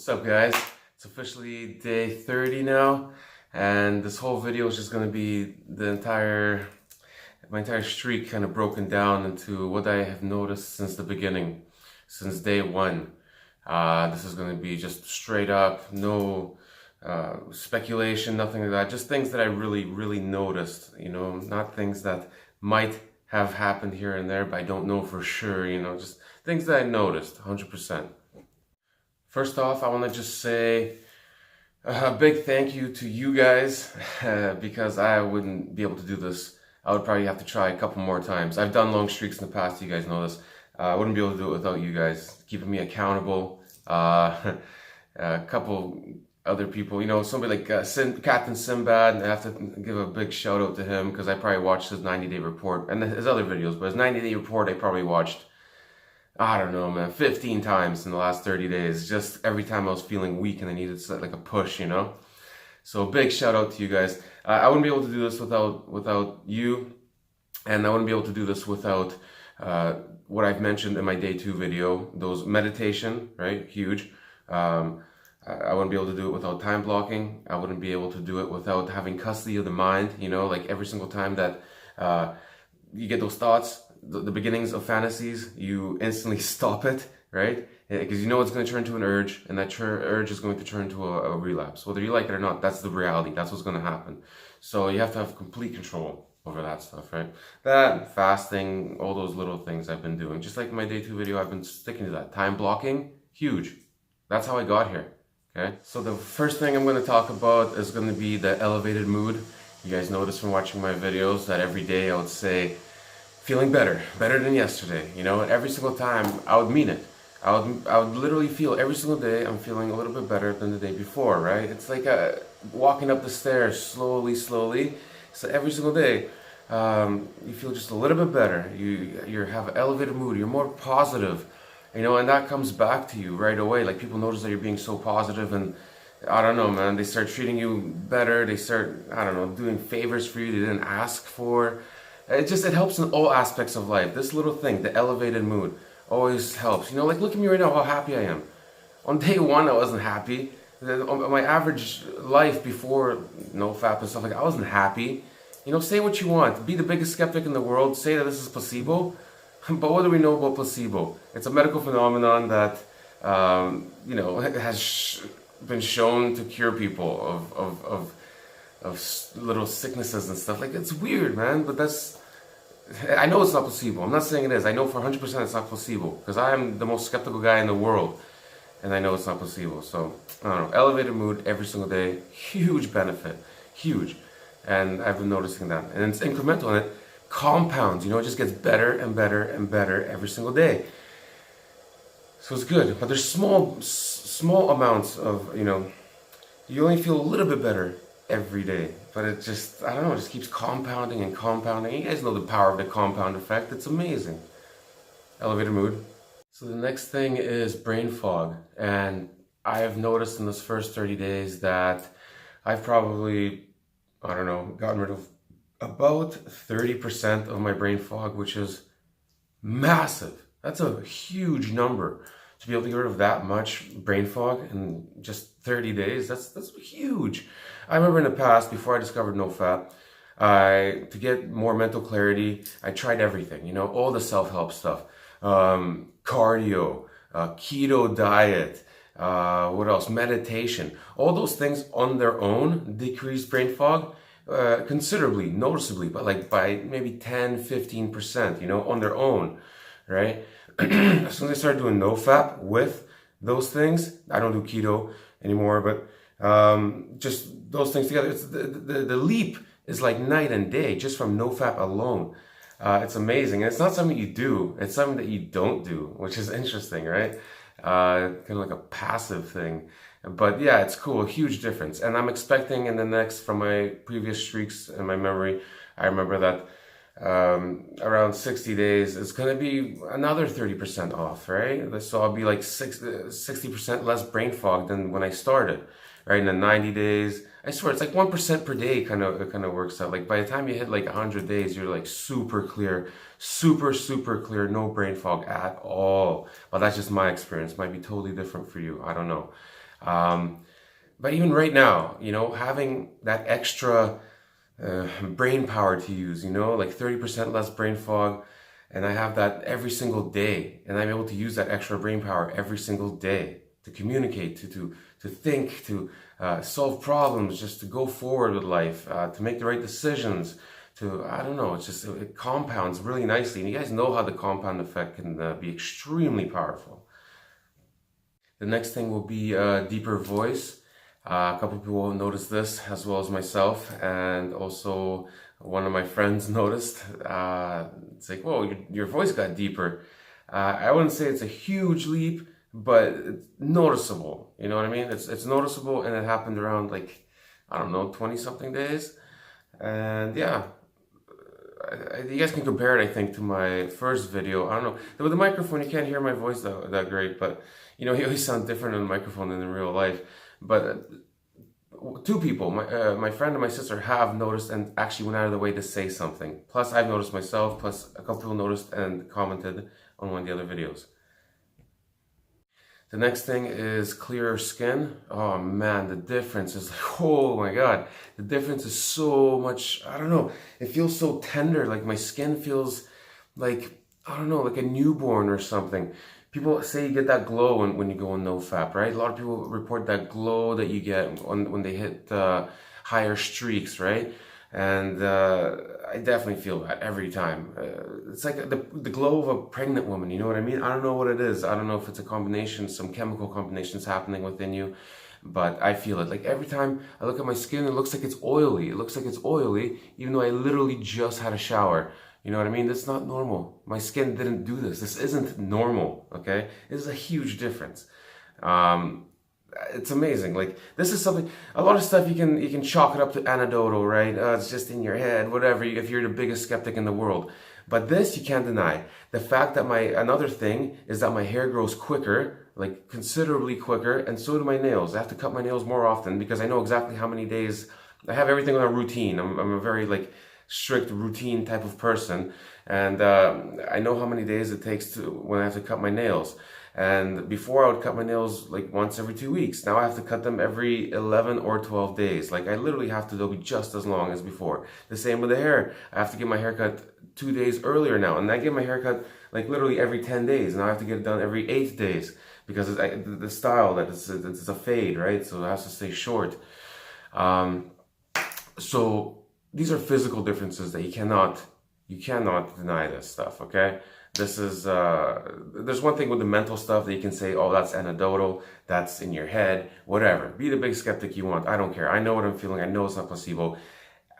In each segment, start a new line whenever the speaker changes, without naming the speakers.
What's up, guys? It's officially day 30 now, and this whole video is just going to be my entire streak kind of broken down into what I have noticed since the beginning, since day one. This is going to be just straight up, no speculation, nothing like that, just things that I really noticed, not things that might have happened here and there, but I don't know for sure, just things that I noticed, 100%. First off, I want to just say a big thank you to you guys because I wouldn't be able to do this. I would probably have to try a couple more times. I've done long streaks in the past, you guys know this. I wouldn't be able to do it without you guys keeping me accountable. A couple other people, somebody like Captain Sinbad. I have to give a big shout out to him because I probably watched his 90-day report and his other videos, but his 90-day report I probably watched, I don't know, man, 15 times in the last 30 days. Just every time I was feeling weak and I needed like a push, So big shout out to you guys. I wouldn't be able to do this without you, and I wouldn't be able to do this without what I've mentioned in my day 2 video. Those meditation, right? Huge. I wouldn't be able to do it without time blocking. I wouldn't be able to do it without having custody of the mind. Like every single time that you get those thoughts, the beginnings of fantasies, you instantly stop it, right? Because it's going to turn to an urge, and that urge is going to turn to a relapse. Whether you like it or not, that's the reality. That's what's going to happen. So you have to have complete control over that stuff, right? That, fasting, all those little things I've been doing. Just like in my day 2 video, I've been sticking to that. Time blocking, huge. That's how I got here, okay? So the first thing I'm going to talk about is going to be the elevated mood. You guys notice from watching my videos that every day I would say, feeling better than yesterday, and every single time I would mean it. I would literally feel every single day I'm feeling a little bit better than the day before, right? It's like walking up the stairs slowly. So every single day, you feel just a little bit better. You have an elevated mood. You're more positive, and that comes back to you right away. Like people notice that you're being so positive, and I don't know, man. They start treating you better. They start, I don't know, doing favors for you they didn't ask for. It helps in all aspects of life. This little thing, the elevated mood, always helps. Like look at me right now, how happy I am. On day 1, I wasn't happy. On my average life before NoFap and stuff like that, I wasn't happy. Say what you want. Be the biggest skeptic in the world. Say that this is placebo. But what do we know about placebo? It's a medical phenomenon that, has been shown to cure people of little sicknesses and stuff. Like, it's weird, man, but I know it's not placebo. I'm not saying it is. I know for 100% it's not placebo because I am the most skeptical guy in the world, and I know it's not placebo. So, I don't know, elevated mood every single day, huge benefit, huge. And I've been noticing that. And it's incremental, and it compounds, it just gets better and better and better every single day. So it's good, but there's small amounts of, you only feel a little bit better every day, but it just, I don't know, it just keeps compounding and compounding. You guys know the power of the compound effect. It's amazing. Elevated mood. So the next thing is brain fog, and I have noticed in this first 30 days that I've probably, I don't know, gotten rid of about 30% of my brain fog, which is massive. That's a huge number. To be able to get rid of that much brain fog in just 30 days, that's huge. I remember in the past, before I discovered NoFap, to get more mental clarity, I tried everything, all the self-help stuff. Cardio, keto diet, what else? Meditation. All those things on their own decrease brain fog considerably, noticeably, but by maybe 10-15%, on their own, right? As soon as I started doing NoFap with those things, I don't do keto anymore, but just those things together, it's the leap is like night and day just from NoFap alone. It's amazing, and it's not something you do; it's something that you don't do, which is interesting, right? Kind of like a passive thing, but yeah, it's cool. Huge difference, and I'm expecting in the next, from my previous streaks in my memory, I remember that. Around 60 days, it's going to be another 30% off, right? So I'll be like 60% less brain fog than when I started, right? In the 90 days, I swear it's like 1% per day kind of works out. Like by the time you hit like 100 days, you're like super clear, super clear, no brain fog at all. Well, that's just my experience. Might be totally different for you. I don't know. But even right now, having that extra brain power to use, like 30% less brain fog, and I have that every single day, and I'm able to use that extra brain power every single day to communicate, to think, to solve problems, just to go forward with life, to make the right decisions, I don't know, it compounds really nicely. And you guys know how the compound effect can be extremely powerful. The next thing will be a deeper voice. A couple of people noticed this, as well as myself, and also one of my friends noticed. It's like, whoa, your voice got deeper. I wouldn't say it's a huge leap, but it's noticeable. You know what I mean? It's noticeable, and it happened around, like, I don't know, 20 something days. And yeah, you guys can compare it, I think, to my first video. I don't know. With the microphone, you can't hear my voice that great, but you always sound different on the microphone than in real life. But two people, my friend and my sister, have noticed and actually went out of the way to say something. Plus, I've noticed myself, plus a couple people noticed and commented on one of the other videos. The next thing is clearer skin. Oh man, the difference is like, oh my God. The difference is so much, I don't know. It feels so tender, like my skin feels like, I don't know, like a newborn or something. People say you get that glow when you go on NoFap, right? A lot of people report that glow that you get when they hit higher streaks, right? And I definitely feel that every time. It's like the glow of a pregnant woman, you know what I mean? I don't know what it is. I don't know if it's a combination, some chemical combinations happening within you, but I feel it. Like every time I look at my skin, it looks like it's oily. It looks like it's oily, even though I literally just had a shower. You know what I mean? That's not normal. My skin didn't do this. This isn't normal, okay? This is a huge difference. It's amazing. Like, this is something, a lot of stuff you can chalk it up to anecdotal, right? It's just in your head, whatever, if you're the biggest skeptic in the world. But this you can't deny. The fact that another thing is that my hair grows quicker, like considerably quicker, and so do my nails. I have to cut my nails more often because I know exactly how many days. I have everything on a routine. I'm a very strict routine type of person, and I know how many days it takes when I have to cut my nails. And before I would cut my nails like once every 2 weeks. Now I have to cut them every 11 or 12 days. Like I literally have to, they'll be just as long as before. The same with the hair. I have to get my hair cut 2 days earlier now. And I get my hair cut like literally every 10 days. Now I have to get it done every 8 days because the style that it's a fade, right? So it has to stay short. So these are physical differences that you cannot deny this stuff, okay? This is, there's one thing with the mental stuff that you can say, oh, that's anecdotal, that's in your head, whatever. Be the big skeptic you want. I don't care. I know what I'm feeling. I know it's not placebo.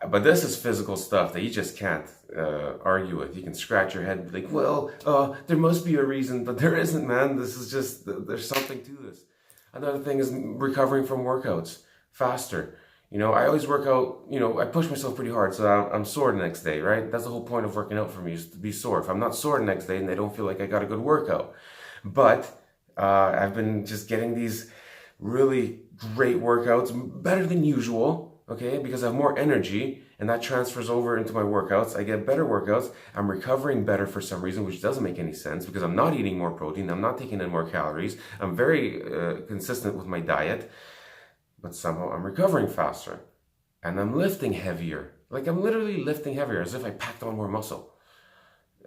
But this is physical stuff that you just can't argue with. You can scratch your head and be like, well, there must be a reason, but there isn't, man. This is just, there's something to this. Another thing is recovering from workouts faster. I always work out, I push myself pretty hard, so I'm sore the next day, right? That's the whole point of working out for me, is to be sore. If I'm not sore the next day, then I don't feel like I got a good workout. But I've been just getting these really great workouts, better than usual, okay? Because I have more energy, and that transfers over into my workouts. I get better workouts. I'm recovering better for some reason, which doesn't make any sense, because I'm not eating more protein. I'm not taking in more calories. I'm very consistent with my diet. But somehow I'm recovering faster and I'm lifting heavier. Like I'm literally lifting heavier as if I packed on more muscle.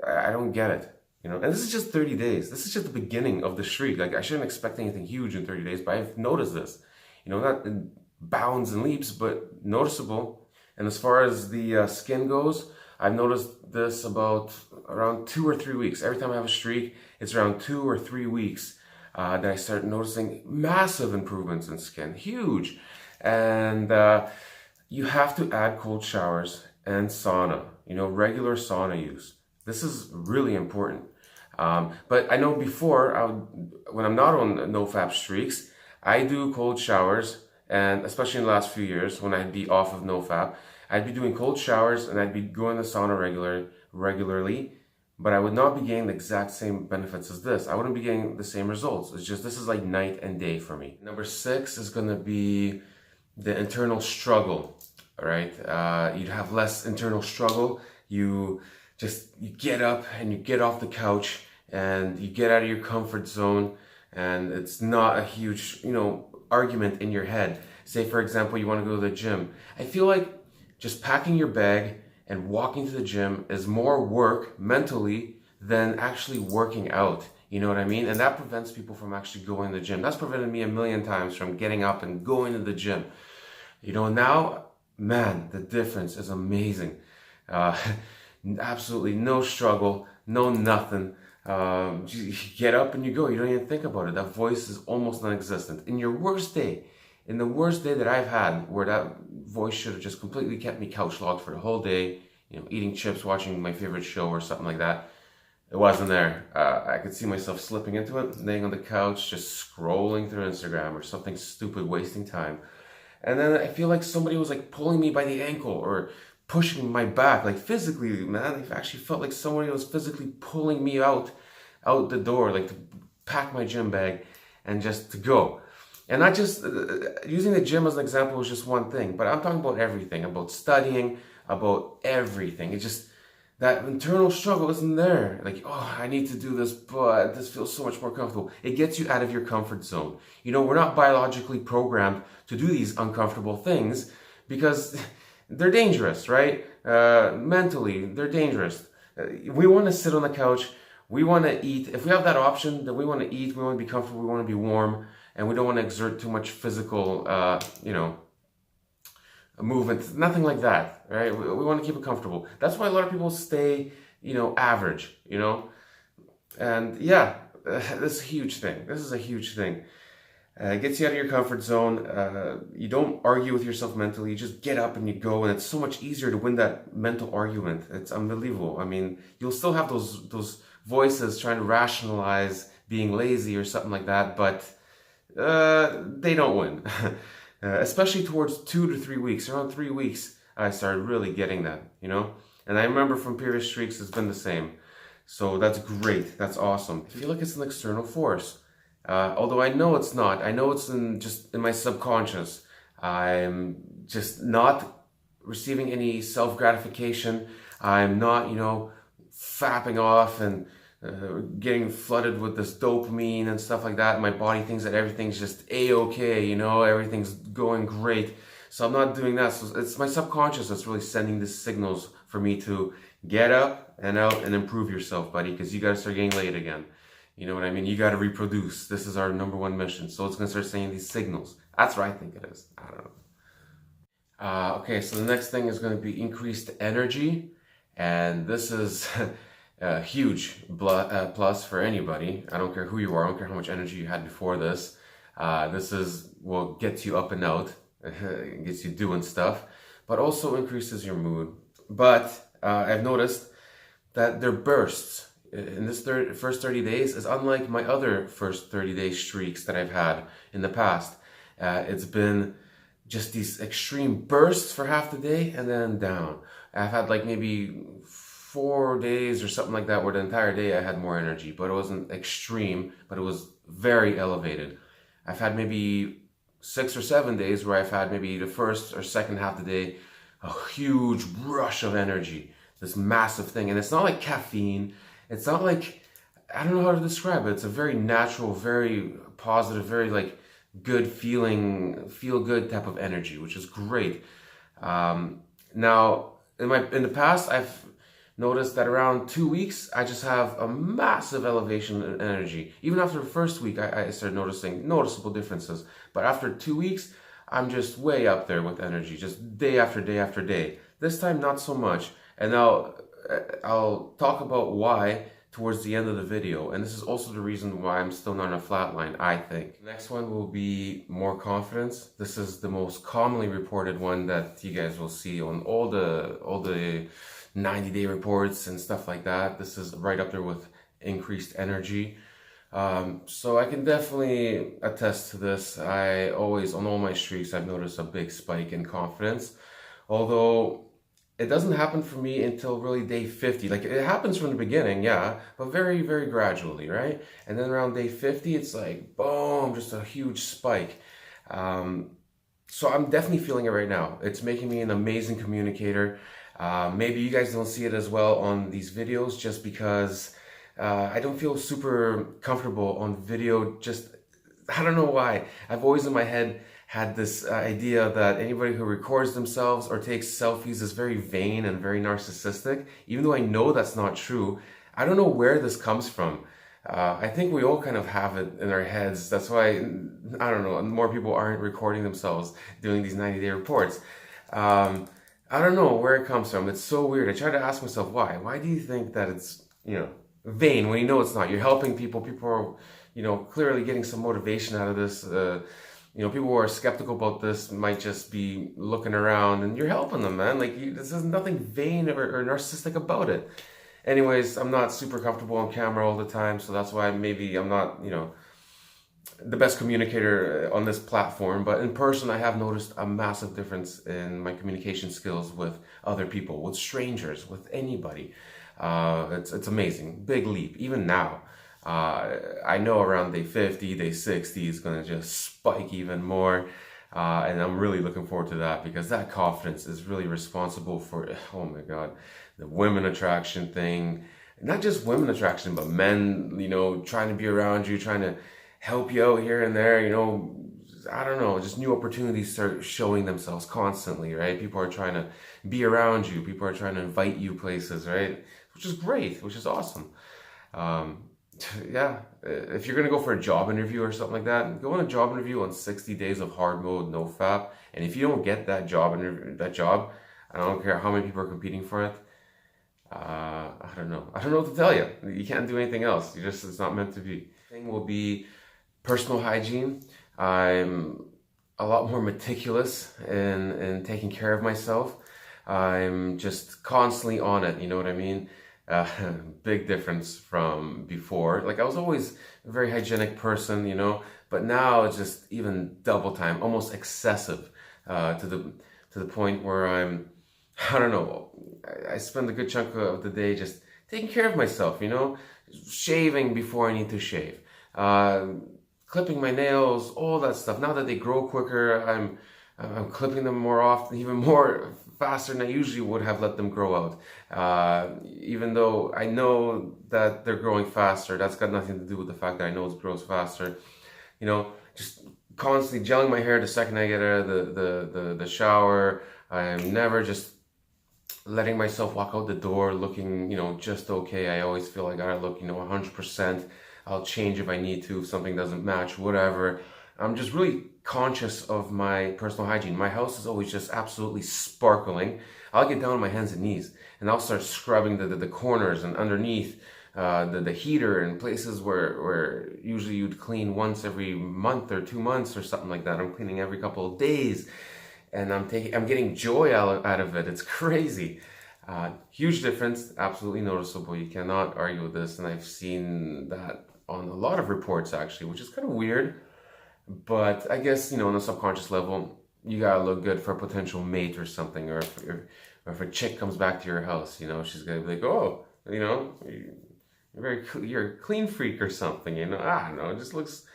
I don't get it, and this is just 30 days. This is just the beginning of the streak. Like I shouldn't expect anything huge in 30 days, but I've noticed this, not in bounds and leaps, but noticeable. And as far as the skin goes, I've noticed this about around 2 or 3 weeks. Every time I have a streak, it's around 2 or 3 weeks. That I start noticing massive improvements in skin, huge. And you have to add cold showers and sauna, regular sauna use. This is really important. But I know before, when I'm not on NoFap streaks, I do cold showers, and especially in the last few years when I'd be off of NoFap, I'd be doing cold showers and I'd be going to the sauna regularly. But I would not be getting the exact same benefits as this. I wouldn't be getting the same results. It's just, this is like night and day for me. Number 6 is going to be the internal struggle, all right? You'd have less internal struggle. You get up and you get off the couch and you get out of your comfort zone, and it's not a huge, argument in your head. Say, for example, you want to go to the gym. I feel like just packing your bag and walking to the gym is more work mentally than actually working out. You know what I mean? And that prevents people from actually going to the gym. That's prevented me a million times from getting up and going to the gym. You know, now, man, the difference is amazing. Absolutely no struggle, no nothing. You get up and you go. You don't even think about it. That voice is almost non-existent. In your worst day, in the worst day that I've had, where that voice should have just completely kept me couch locked for the whole day, you know, eating chips, watching my favorite show or something like that, it wasn't there. I could see myself slipping into it, laying on the couch, just scrolling through Instagram or something stupid, wasting time. And then I feel like somebody was like pulling me by the ankle or pushing my back, like physically, man. I actually felt like somebody was physically pulling me out the door, like to pack my gym bag and just to go. And not just using the gym as an example was just one thing, but I'm talking about everything, about studying, about everything. It's just that internal struggle isn't there. Like, oh, I need to do this, but this feels so much more comfortable. It gets you out of your comfort zone. You know, we're not biologically programmed to do these uncomfortable things because they're dangerous, right? Mentally, they're dangerous. We want to sit on the couch. We want to eat. If we have that option, then we want to eat. We want to be comfortable. We want to be warm. And we don't want to exert too much physical, movement. Nothing like that, right? We want to keep it comfortable. That's why a lot of people stay, average, And yeah, this is a huge thing. This is a huge thing. It gets you out of your comfort zone. You don't argue with yourself mentally. You just get up and you go, and it's so much easier to win that mental argument. It's unbelievable. I mean, you'll still have those voices trying to rationalize being lazy or something like that, but they don't win. Especially towards 2 to 3 weeks. Around 3 weeks, I started really getting that, And I remember from previous streaks, it's been the same. So that's great. That's awesome. I feel like it's an external force. Although I know it's not. I know it's just in my subconscious. I'm just not receiving any self-gratification. I'm not, fapping off and getting flooded with this dopamine and stuff like that. My body thinks that everything's just a-okay, everything's going great. So I'm not doing that. So it's my subconscious that's really sending these signals for me to get up and out and improve yourself, buddy, because you got to start getting laid again. You know what I mean? You got to reproduce. This is our #1 mission. So it's going to start sending these signals. That's what I think it is. I don't know. Okay, so the next thing is going to be increased energy. And this is a huge plus for anybody. I don't care who you are. I don't care how much energy you had before this. This is what gets you up and out. It gets you doing stuff. But also increases your mood. But I've noticed that there are bursts. In this first 30 days is unlike my other first 30-day streaks that I've had in the past. It's been just these extreme bursts for half the day and then down. I've had like maybe 4 days or something like that where the entire day I had more energy, but it wasn't extreme, but it was very elevated. I've had maybe 6 or 7 days where I've had maybe the first or second half of the day a huge rush of energy, this massive thing. And it's not like caffeine. It's not like, I don't know how to describe it. It's a very natural, very positive, very like good feeling, feel good type of energy, which is great. Now, in the past, I've noticed that around 2 weeks, I just have a massive elevation in energy. Even after the first week, I started noticing noticeable differences. But after 2 weeks, I'm just way up there with energy, just day after day after day. This time, not so much. And now I'll talk about why towards the end of the video. And this is also the reason why I'm still not on a flat line, I think. Next one will be more confidence. This is the most commonly reported one that you guys will see on all the 90-day reports and stuff like that. This is right up there with increased energy. So I can definitely attest to this. I always, on all my streaks, I've noticed a big spike in confidence. Although it doesn't happen for me until really day 50. Like, it happens from the beginning, yeah, but very, very gradually, right? And then around day 50, it's like, boom, just a huge spike. So I'm definitely feeling it right now. It's making me an amazing communicator. Maybe you guys don't see it as well on these videos just because I don't feel super comfortable on video just I don't know why. I've always in my head had this idea that anybody who records themselves or takes selfies is very vain and very narcissistic, even though I know that's not true. I don't know where this comes from. I think we all kind of have it in our heads. That's why, I don't know, more people aren't recording themselves doing these 90-day reports. I don't know where it comes from. It's so weird. I try to ask myself why. Why do you think that it's, vain when you know it's not? You're helping people. People are, clearly getting some motivation out of this. People who are skeptical about this might just be looking around and you're helping them, man. This is nothing vain or narcissistic about it. Anyways, I'm not super comfortable on camera all the time, so that's why maybe I'm not, the best communicator on this platform. But in person, I have noticed a massive difference in my communication skills with other people, with strangers, with anybody. It's amazing. Big leap. Even now, I know around day 50, day 60 is going to just spike even more. And I'm really looking forward to that, because that confidence is really responsible for, oh my God, the women attraction thing. Not just women attraction, but men, trying to be around you, trying to help you out here and there, I don't know, just new opportunities start showing themselves constantly, right? People are trying to be around you. People are trying to invite you places, right? Which is great, which is awesome. Yeah, if you're going to go for a job interview or something like that, go on a job interview on 60 days of hard mode, NoFap. And if you don't get that job, I don't care how many people are competing for it. I don't know. I don't know what to tell you. You can't do anything else. It's not meant to be. Thing will be personal hygiene. I'm a lot more meticulous in taking care of myself. I'm just constantly on it. You know what I mean? Big difference from before. I was always a very hygienic person, but now it's just even double time, almost excessive, to the point where I don't know, I spend a good chunk of the day just taking care of myself, shaving before I need to shave, clipping my nails, all that stuff. Now that they grow quicker, I'm clipping them more often, even more faster than I usually would have let them grow out. Even though I know that they're growing faster, that's got nothing to do with the fact that I know it grows faster. Just constantly gelling my hair the second I get out of the shower. I'm never just letting myself walk out the door looking, just okay. I always feel like I gotta look, 100%. I'll change if I need to, if something doesn't match, whatever. I'm just really conscious of my personal hygiene. My house is always just absolutely sparkling. I'll get down on my hands and knees and I'll start scrubbing the corners and underneath the heater and places where usually you'd clean once every month or 2 months or something like that. I'm cleaning every couple of days, and I'm getting joy out of it. It's crazy. Huge difference, absolutely noticeable. You cannot argue with this, and I've seen that on a lot of reports actually, which is kind of weird. But I guess, on a subconscious level, you gotta look good for a potential mate or something, or if a chick comes back to your house, she's gonna be like, oh, you're a clean freak or something, I don't know, it looks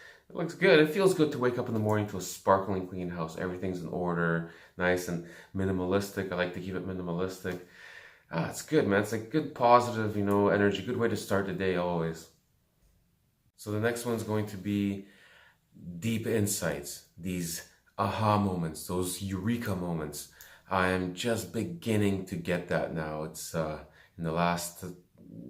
good. It feels good to wake up in the morning to a sparkling clean house. Everything's in order, nice and minimalistic. I like to keep it minimalistic. It's good, man. It's good positive, energy, good way to start the day always. So the next one's going to be deep insights, these aha moments, those eureka moments. I'm just beginning to get that now. It's in the last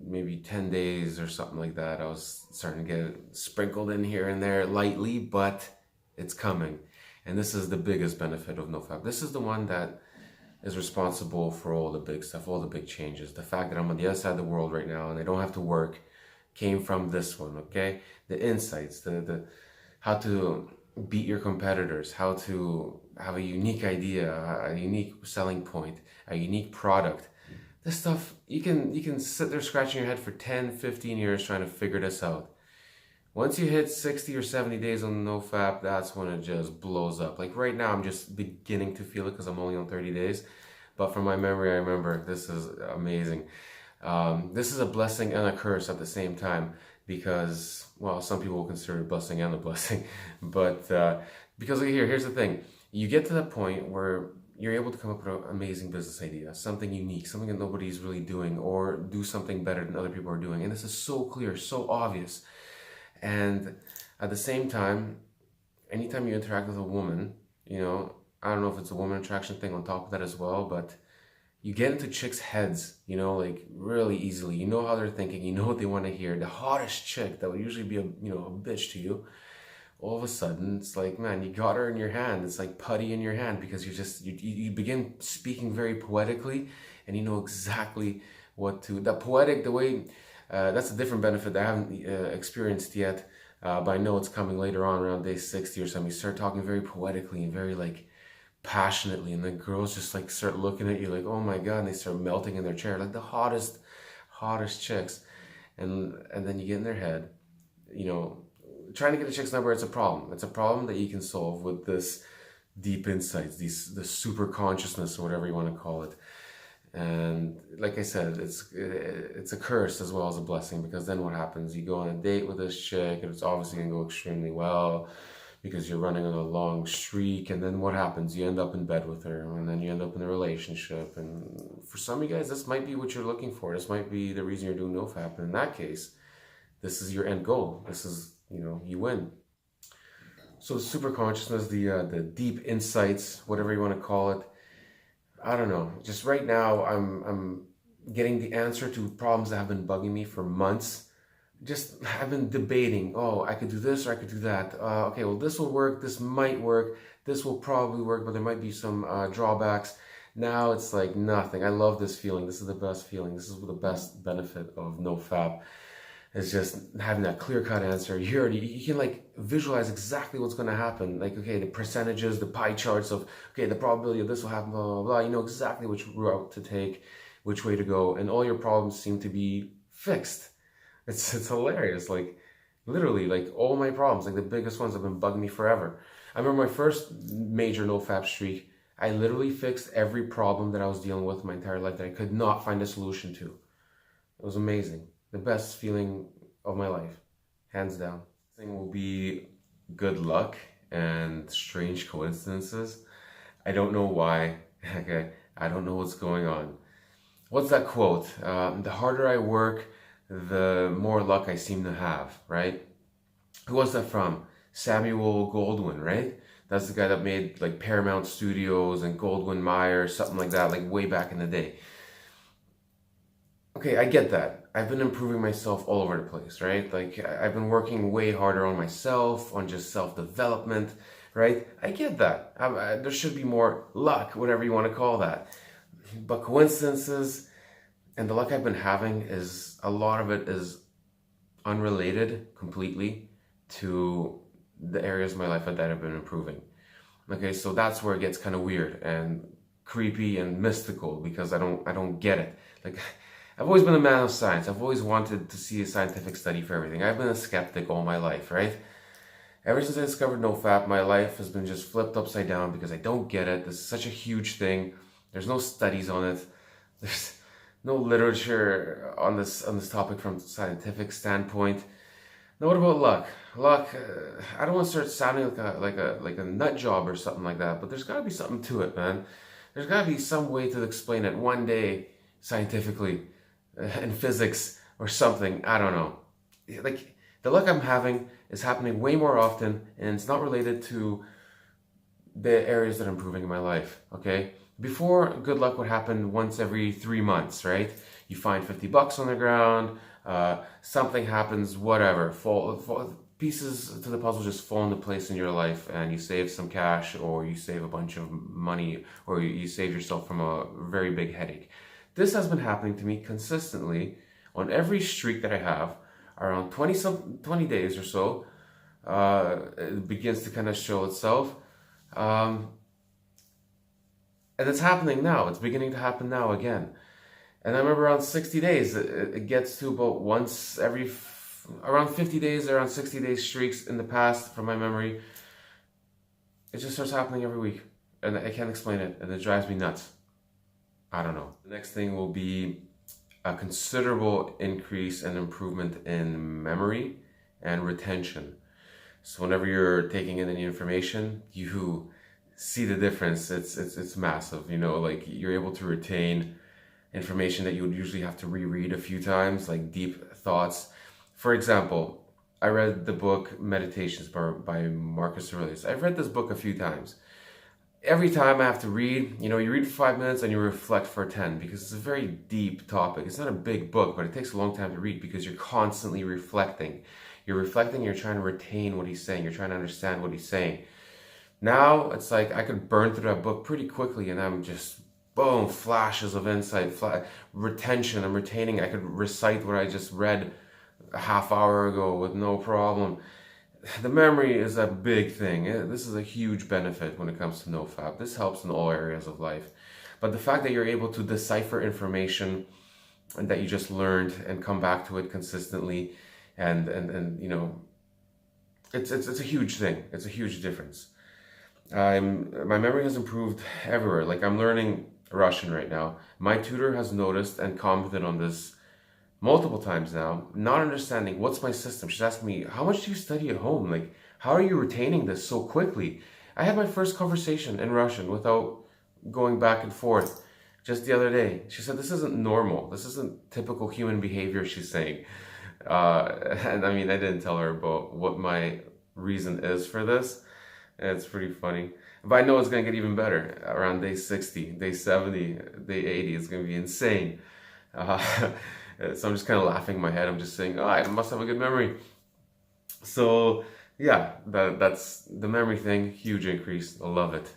maybe 10 days or something like that. I was starting to get it sprinkled in here and there lightly, but it's coming. And this is the biggest benefit of NoFap. This is the one that is responsible for all the big stuff, all the big changes. The fact that I'm on the other side of the world right now and I don't have to work came from this one, okay? The insights, the how to beat your competitors, how to have a unique idea, a unique selling point, a unique product. This stuff, you can sit there scratching your head for 10, 15 years trying to figure this out. Once you hit 60 or 70 days on NoFap, that's when it just blows up. Right now, I'm just beginning to feel it because I'm only on 30 days. But from my memory, I remember this is amazing. This is a blessing and a curse at the same time, because, well, some people will consider it a blessing and a blessing. But because here's the thing. You get to that point where you're able to come up with an amazing business idea, something unique, something that nobody's really doing, or do something better than other people are doing. And this is so clear, so obvious. And at the same time, anytime you interact with a woman, you know, I don't know if it's a woman attraction thing on top of that as well, but you get into chicks' heads, you know, like really easily. You know how they're thinking, you know what they want to hear. The hottest chick that would usually be a, you know, a bitch to you, all of a sudden it's like, man, you got her in your hand. It's like putty in your hand, because you begin speaking very poetically, and you know exactly what to, that poetic, the way, that's a different benefit that I haven't experienced yet, but I know it's coming later on around day 60 or something. You start talking very poetically and very like passionately, and the girls just like start looking at you like, oh my god, and they start melting in their chair, like the hottest chicks. And then you get in their head, you know, trying to get a chick's number. It's a problem. It's a problem that you can solve with this deep insights, the super consciousness, or whatever you want to call it. And like I said, it's a curse as well as a blessing, because then what happens? You go on a date with this chick, and it's obviously gonna go extremely well, because you're running on a long streak, and then what happens? You end up in bed with her, and then you end up in a relationship. And for some of you guys, this might be what you're looking for. This might be the reason you're doing NoFap. And in that case, this is your end goal. This is, you know, you win. So the super consciousness, the deep insights, whatever you want to call it, I don't know. Just right now, I'm getting the answer to problems that have been bugging me for months. Just I've been debating, oh, I could do this or I could do that. Okay, well, this will work, this might work, this will probably work, but there might be some drawbacks. Now it's like nothing. I love this feeling. This is the best feeling. This is the best benefit of NoFap. It's just having that clear-cut answer. You can like visualize exactly what's going to happen. Like, okay, the percentages, the pie charts of, okay, the probability of this will happen, blah, blah, blah. You know exactly which route to take, which way to go, and all your problems seem to be fixed. It's hilarious. Like, literally, like all my problems, like the biggest ones, have been bugging me forever. I remember my first major NoFap streak. I literally fixed every problem that I was dealing with my entire life that I could not find a solution to. It was amazing. The best feeling of my life, hands down. Thing will be good luck and strange coincidences. I don't know why. Okay, I don't know what's going on. What's that quote? The harder I work, the more luck I seem to have, right? Who was that from? Samuel Goldwyn, right? That's the guy that made like Paramount Studios and Goldwyn Mayer, something like that, like way back in the day. Okay, I get that. I've been improving myself all over the place, right? Like, I've been working way harder on myself, on just self-development, right? I get that. There should be more luck, whatever you want to call that. But coincidences and the luck I've been having, is a lot of it is unrelated completely to the areas of my life that I've been improving. Okay, so that's where it gets kind of weird and creepy and mystical, because I don't get it. Like, I've always been a man of science. I've always wanted to see a scientific study for everything. I've been a skeptic all my life, right? Ever since I discovered NoFap, my life has been just flipped upside down, because I don't get it. This is such a huge thing. There's no studies on it. There's no literature on this topic from a scientific standpoint. Now, what about luck? Luck, I don't want to start sounding like a nut job or something like that, but there's got to be something to it, man. There's got to be some way to explain it one day scientifically. In physics or something, I don't know. Like, the luck I'm having is happening way more often, and it's not related to the areas that I'm improving in my life, okay? Before, good luck would happen once every 3 months, right? You find 50 bucks on the ground, something happens, whatever, pieces to the puzzle just fall into place in your life, and you save some cash, or you save a bunch of money, or you save yourself from a very big headache. This has been happening to me consistently on every streak that I have, around 20 days or so. It begins to kind of show itself. And it's happening now. It's beginning to happen now again. And I remember around 60 days, it gets to about once every, around 50 days, around 60 days streaks in the past, from my memory. It just starts happening every week. And I can't explain it. And it drives me nuts. I don't know. The next thing will be a considerable increase and improvement in memory and retention. So whenever you're taking in any information, you see the difference. It's massive. You know, like, you're able to retain information that you would usually have to reread a few times, like deep thoughts. For example, I read the book Meditations by Marcus Aurelius. I've read this book a few times. Every time I have to read, you read for 5 minutes and you reflect for 10 because it's a very deep topic. It's not a big book, but it takes a long time to read because you're constantly reflecting. You're reflecting, you're trying to retain what he's saying, you're trying to understand what he's saying. Now, it's like I could burn through that book pretty quickly and I'm just, boom, flashes of insight, retention, I'm retaining. I could recite what I just read a half hour ago with no problem. The memory is a big thing. This is a huge benefit when it comes to NoFap. This helps in all areas of life. But the fact that you're able to decipher information and that you just learned and come back to it consistently and it's a huge thing. It's a huge difference. My memory has improved everywhere. Like I'm learning Russian right now. My tutor has noticed and commented on this multiple times now, not understanding what's my system. She's asking me, how much do you study at home? Like, how are you retaining this so quickly? I had my first conversation in Russian without going back and forth just the other day. She said, this isn't normal. This isn't typical human behavior, she's saying. And I mean, I didn't tell her about what my reason is for this. It's pretty funny. But I know it's going to get even better around day 60, day 70, day 80. It's going to be insane. So I'm just kind of laughing in my head. I'm just saying, oh, I must have a good memory. So yeah, that's the memory thing. Huge increase. I love it.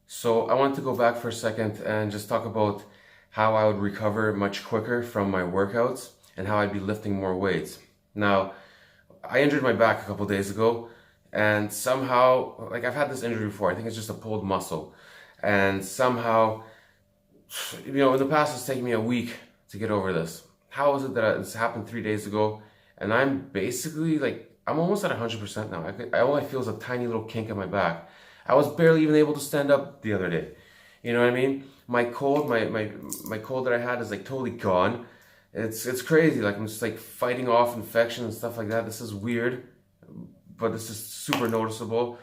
So I want to go back for a second and just talk about how I would recover much quicker from my workouts and how I'd be lifting more weights. Now, I injured my back a couple days ago and somehow, like I've had this injury before. I think it's just a pulled muscle. And somehow, in the past it's taken me a week to get over this. How is it that this happened 3 days ago and I'm basically like, I'm almost at 100% now. All I feel is a tiny little kink in my back. I was barely even able to stand up the other day. You know what I mean? My cold, my cold that I had is like totally gone. It's crazy. Like I'm just like fighting off infection and stuff like that. This is weird, but this is super noticeable.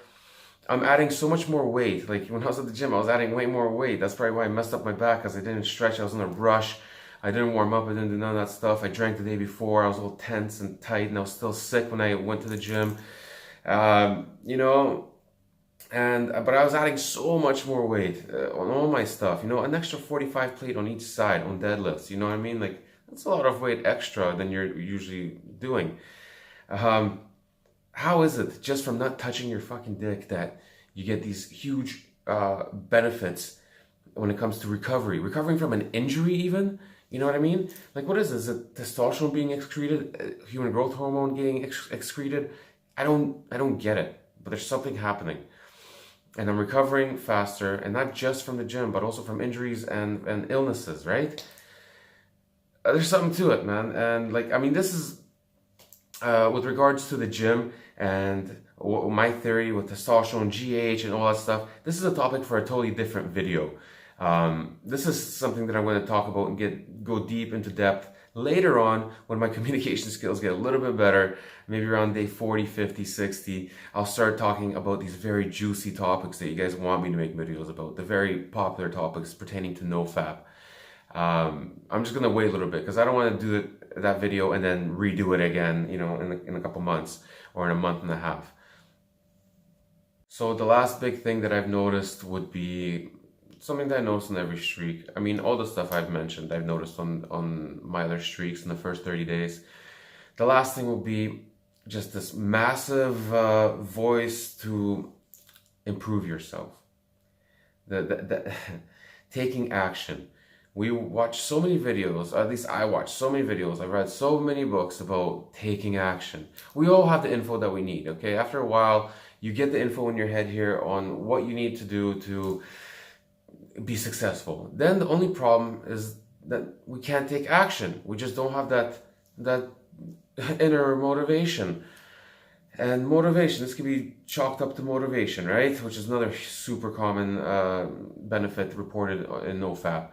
I'm adding so much more weight. Like when I was at the gym, I was adding way more weight. That's probably why I messed up my back because I didn't stretch. I was in a rush. I didn't warm up. I didn't do none of that stuff. I drank the day before. I was all tense and tight, and I was still sick when I went to the gym. But I was adding so much more weight on all my stuff. An extra 45 plate on each side on deadlifts. You know what I mean? Like that's a lot of weight extra than you're usually doing. How is it just from not touching your fucking dick that you get these huge benefits when it comes to recovering from an injury even? You know what I mean? Like what is this? Is it testosterone being excreted? Human growth hormone getting excreted? I don't get it, but there's something happening. And I'm recovering faster, and not just from the gym, but also from injuries and illnesses, right? There's something to it, man. And like, I mean, this is with regards to the gym and my theory with testosterone, GH, and all that stuff. This is a topic for a totally different video. This is something that I'm going to talk about and go deep into depth later on when my communication skills get a little bit better, maybe around day 40, 50, 60. I'll start talking about these very juicy topics that you guys want me to make videos about, the very popular topics pertaining to NoFap. I'm just going to wait a little bit because I don't want to do that video and then redo it again, in a couple months or in a month and a half. So the last big thing that I've noticed would be something that I noticed on every streak. I mean, all the stuff I've mentioned, I've noticed on my other streaks in the first 30 days. The last thing will be just this massive voice to improve yourself. Taking action. We watch so many videos, at least I watch so many videos, I've read so many books about taking action. We all have the info that we need, okay? After a while, you get the info in your head here on what you need to do to be successful. Then the only problem is that we can't take action. We just don't have that inner motivation. And motivation, this can be chalked up to motivation, right? Which is another super common benefit reported in NoFap.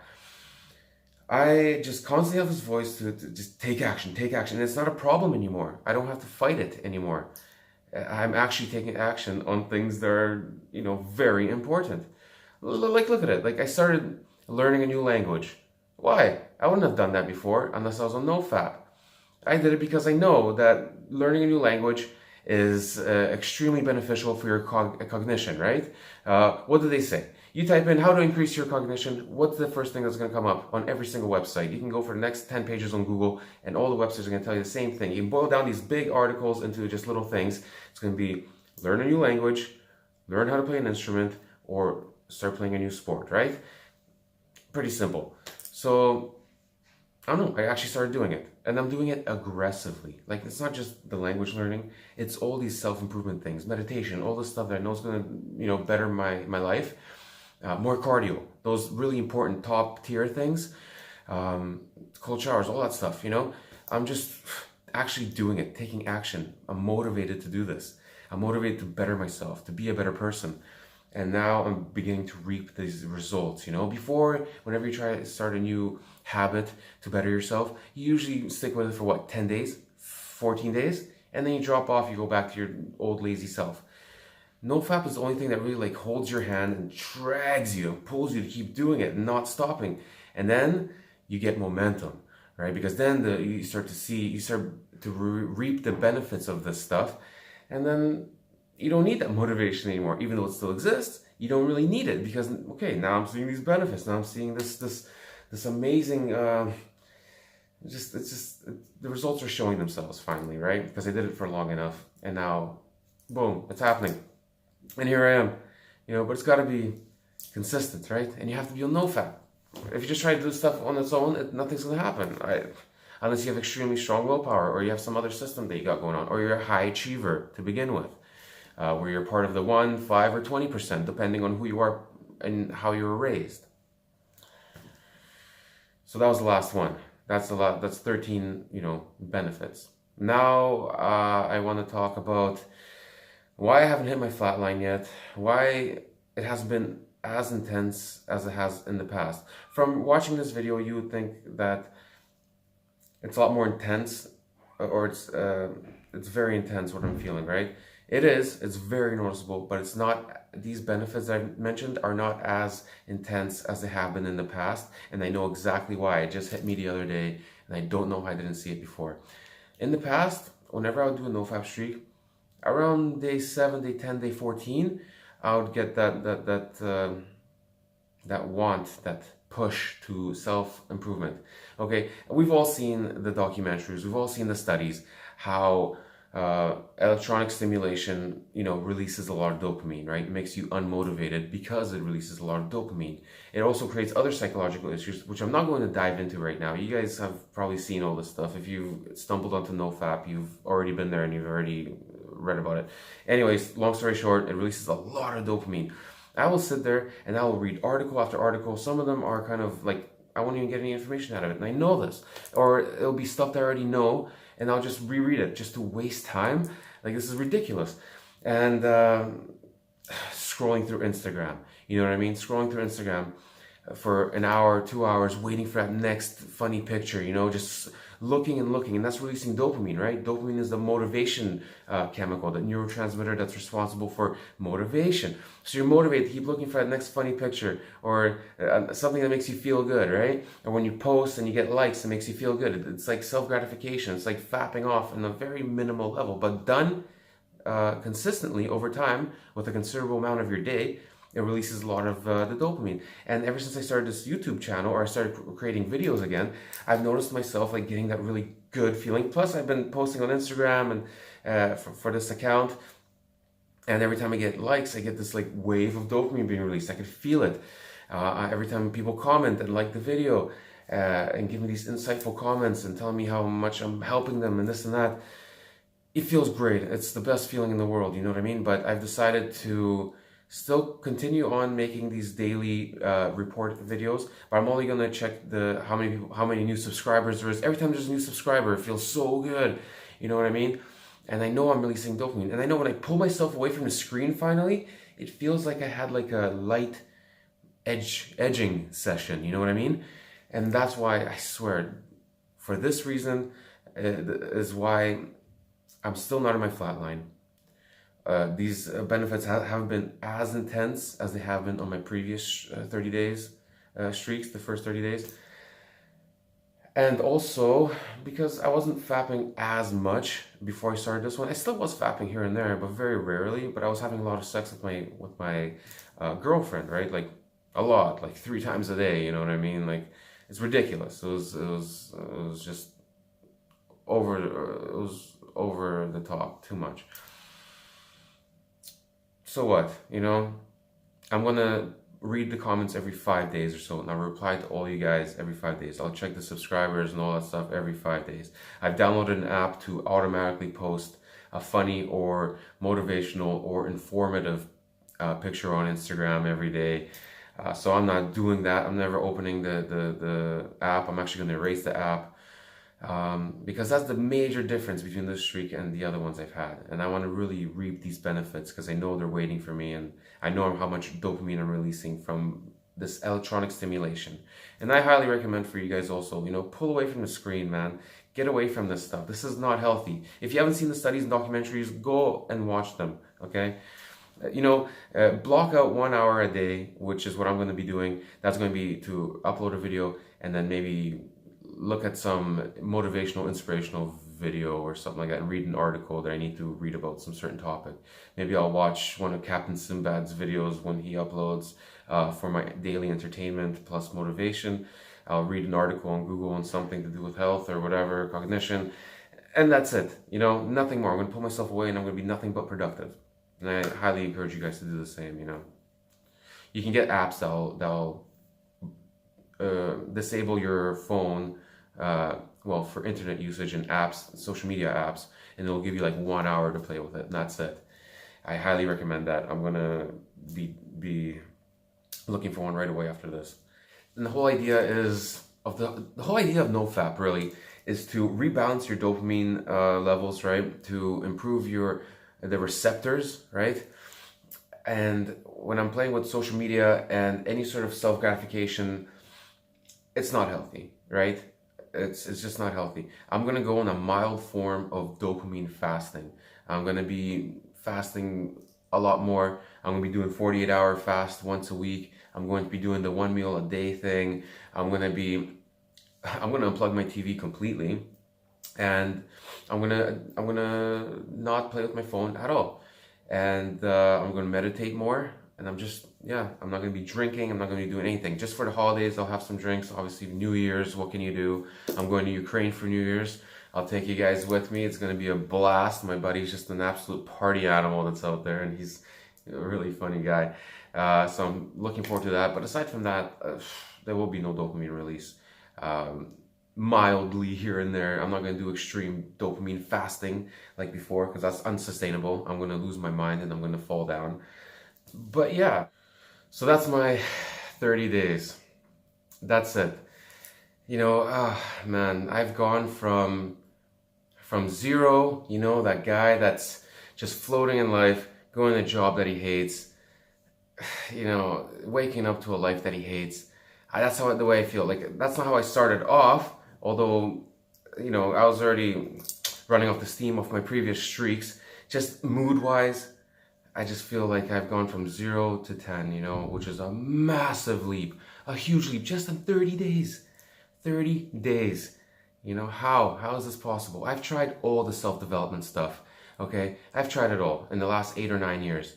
I just constantly have this voice to just take action, take action. And it's not a problem anymore. I don't have to fight it anymore. I'm actually taking action on things that are, very important. Like, look at it. Like, I started learning a new language. Why? I wouldn't have done that before unless I was on NoFap. I did it because I know that learning a new language is extremely beneficial for your cognition, right? What do they say? You type in how to increase your cognition, what's the first thing that's going to come up on every single website? You can go for the next 10 pages on Google and all the websites are going to tell you the same thing. You can boil down these big articles into just little things. It's going to be learn a new language, learn how to play an instrument, or start playing a new sport, right? Pretty simple. So, I don't know, I actually started doing it. And I'm doing it aggressively. Like, it's not just the language learning, it's all these self-improvement things, meditation, all this stuff that I know is going to, better my life. More cardio, those really important top tier things, cold showers, all that stuff, I'm just actually doing it, taking action. I'm motivated to do this. I'm motivated to better myself, to be a better person. And now I'm beginning to reap these results, Before, whenever you try to start a new habit to better yourself, you usually stick with it for 10 days, 14 days, and then you drop off, you go back to your old lazy self. NoFap is the only thing that really holds your hand and drags you, pulls you to keep doing it and not stopping. And then you get momentum, right? Because then you start to reap the benefits of this stuff. And then you don't need that motivation anymore. Even though it still exists, you don't really need it because, okay, now I'm seeing these benefits. Now I'm seeing this amazing, the results are showing themselves finally, right? Because I did it for long enough. And now, boom, it's happening. And here I am, but it's got to be consistent, right? And you have to be on NoFap. If you just try to do stuff on its own, nothing's going to happen, right? Unless you have extremely strong willpower, or you have some other system that you got going on, or you're a high achiever to begin with, where you're part of the 1%, 5%, or 20%, depending on who you are and how you were raised. So that was the last one. That's 13, benefits. Now I want to talk about why I haven't hit my flat line yet, why it hasn't been as intense as it has in the past. From watching this video, you would think that it's a lot more intense, or it's very intense what I'm feeling, right? It is, it's very noticeable, but it's not, these benefits that I mentioned are not as intense as they have been in the past, and I know exactly why. It just hit me the other day, and I don't know how I didn't see it before. In the past, whenever I would do a NoFap streak, around day 7, day 10, day 14, I would get that want, that push to self-improvement. Okay, we've all seen the documentaries, we've all seen the studies, how electronic stimulation, releases a lot of dopamine, right? It makes you unmotivated because it releases a lot of dopamine. It also creates other psychological issues, which I'm not going to dive into right now. You guys have probably seen all this stuff. If you've stumbled onto NoFap, you've already been there and you've already read about it. Anyways, long story short, it releases a lot of dopamine. I will sit there and I will read article after article. Some of them are kind of like, I won't even get any information out of it, and I know this. Or it'll be stuff that I already know, and I'll just reread it just to waste time. Like, this is ridiculous. And scrolling through Instagram, you know what I mean? Scrolling through Instagram for an hour, 2 hours, waiting for that next funny picture, just looking and looking, and that's releasing dopamine, right? Dopamine is the motivation chemical, the neurotransmitter that's responsible for motivation. So you're motivated to keep looking for that next funny picture, or something that makes you feel good, right? Or when you post and you get likes, it makes you feel good. It's like self-gratification. It's like fapping off on a very minimal level, but done consistently over time with a considerable amount of your day, it releases a lot of the dopamine. And ever since I started this YouTube channel, or I started creating videos again, I've noticed myself getting that really good feeling. Plus, I've been posting on Instagram and for this account, and every time I get likes, I get this wave of dopamine being released. I can feel it every time people comment and like the video and give me these insightful comments and tell me how much I'm helping them and this and that. It feels great. It's the best feeling in the world, you know what I mean? But I've decided to still continue on making these daily report videos, but I'm only gonna check how many new subscribers there is. Every time there's a new subscriber, it feels so good, you know what I mean? And I know I'm releasing dopamine, and I know when I pull myself away from the screen finally, it feels like I had a light edging session, you know what I mean? And that's why, I swear, for this reason is why I'm still not in my flat line. These benefits haven't been as intense as they have been on my previous 30 days streaks, the first 30 days. And also, because I wasn't fapping as much before I started this one, I still was fapping here and there, but very rarely. But I was having a lot of sex with my girlfriend, right? Like a lot, like 3 times a day. You know what I mean? Like it's ridiculous. It was just over. It was over the top, too much. So what? You know, I'm gonna read the comments every 5 days or so, and I'll reply to all you guys every 5 days. I'll check the subscribers and all that stuff every 5 days. I've downloaded an app to automatically post a funny or motivational or informative picture on Instagram every day. So I'm not doing that. I'm never opening the app. I'm actually going to erase the app. Because that's the major difference between this streak and the other ones I've had. And I want to really reap these benefits because I know they're waiting for me, and I know how much dopamine I'm releasing from this electronic stimulation. And I highly recommend for you guys also, you know, pull away from the screen, man. Get away from this stuff. This is not healthy. If you haven't seen the studies and documentaries, go and watch them, okay? You know, block out 1 hour a day, which is what I'm going to be doing. That's going to be to upload a video and then maybe look at some motivational, inspirational video or something like that and read an article that I need to read about some certain topic. Maybe I'll watch one of Captain Sinbad's videos when he uploads for my daily entertainment plus motivation. I'll read an article on Google on something to do with health or whatever, cognition, and that's it. You know, nothing more. I'm going to pull myself away and I'm going to be nothing but productive. And I highly encourage you guys to do the same, you know. You can get apps that'll disable your phone well, for internet usage and apps, social media apps, and it'll give you like 1 hour to play with it, and that's it. I highly recommend that. I'm gonna be looking for one right away after this. And the whole idea is of the whole idea of NoFap really is to rebalance your dopamine levels, right? To improve the receptors, right? And when I'm playing with social media and any sort of self-gratification, it's not healthy, right? It's just not healthy. I'm gonna go on a mild form of dopamine fasting. I'm gonna be fasting a lot more. I'm gonna be doing 48-hour fast once a week. I'm going to be doing the 1 meal a day thing. I'm gonna unplug my TV completely, and I'm gonna not play with my phone at all. And I'm gonna meditate more. And I'm not going to be drinking. I'm not going to be doing anything. Just for the holidays, I'll have some drinks. Obviously, New Year's, what can you do? I'm going to Ukraine for New Year's. I'll take you guys with me. It's going to be a blast. My buddy's just an absolute party animal that's out there, and he's a really funny guy. So I'm looking forward to that. But aside from that, there will be no dopamine release. Mildly here and there. I'm not going to do extreme dopamine fasting like before because that's unsustainable. I'm going to lose my mind and I'm going to fall down. But yeah, so that's my 30 days. That's it. You know, man, I've gone from zero, you know, that guy that's just floating in life, going to a job that he hates, you know, waking up to a life that he hates. That's the way I feel. Like, that's not how I started off, although, you know, I was already running off the steam of my previous streaks. Just mood-wise, I just feel like I've gone from 0 to 10, you know, which is a massive leap, a huge leap, just in 30 days. 30 days. You know, how is this possible? I've tried all the self-development stuff, okay? I've tried it all in the last 8 or 9 years.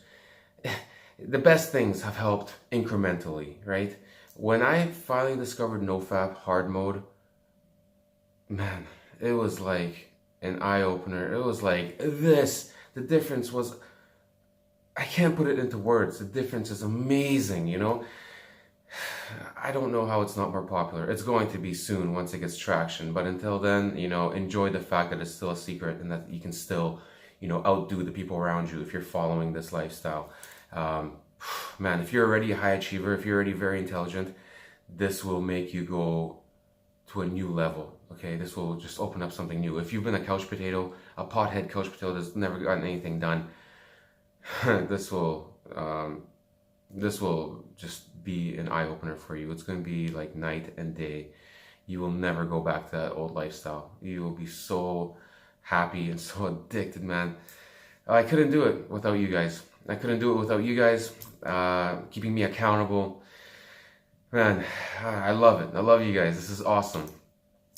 The best things have helped incrementally, right? When I finally discovered NoFap hard mode, man, it was like an eye-opener. It was like this. The difference was, I can't put it into words. The difference is amazing, you know? I don't know how it's not more popular. It's going to be soon once it gets traction. But until then, you know, enjoy the fact that it's still a secret and that you can still, you know, outdo the people around you if you're following this lifestyle. Man, if you're already a high achiever, if you're already very intelligent, this will make you go to a new level, okay? This will just open up something new. If you've been a couch potato, a pothead couch potato that's never gotten anything done, this will just be an eye-opener for you. It's going to be like night and day. You will never go back to that old lifestyle. You will be so happy and so addicted, man. I couldn't do it without you guys. I couldn't do it without you guys keeping me accountable. Man, I love it. I love you guys. This is awesome.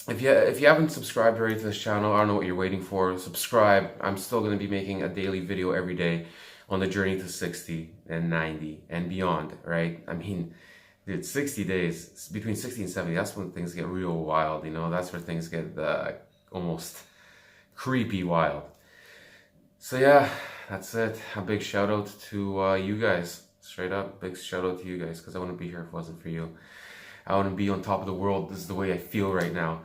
if you haven't subscribed already to this channel, I don't know what you're waiting for. Subscribe. I'm still going to be making a daily video every day on the journey to 60 and 90 and beyond, right? I mean, dude, 60 days, between 60 and 70, that's when things get real wild, you know? That's where things get almost creepy wild. So yeah, that's it. A big shout out to you guys. Straight up, big shout out to you guys, because I wouldn't be here if it wasn't for you. I wouldn't be on top of the world. This is the way I feel right now.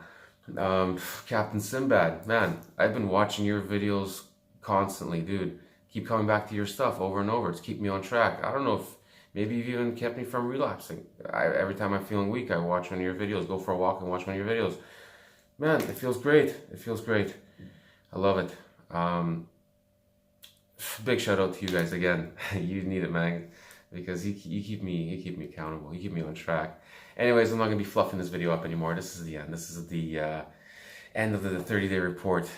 Captain Sinbad, man, I've been watching your videos constantly, dude. Keep coming back to your stuff over and over. It's keep me on track. I don't know if maybe you've even kept me from relapsing. Every time I'm feeling weak, I watch one of your videos, go for a walk and watch one of your videos. Man, it feels great. It feels great. I love it. Big shout out to you guys again. You need it, man, because you keep me accountable. You keep me on track. Anyways, I'm not gonna be fluffing this video up anymore. This is the end. This is the end of the 30-day report.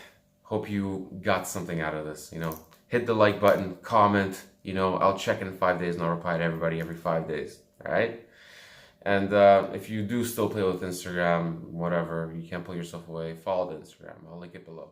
Hope you got something out of this. You know, hit the like button, comment. You know, I'll check in 5 days and I'll reply to everybody every 5 days. All right. And if you do still play with Instagram, whatever, you can't pull yourself away. Follow the Instagram. I'll link it below.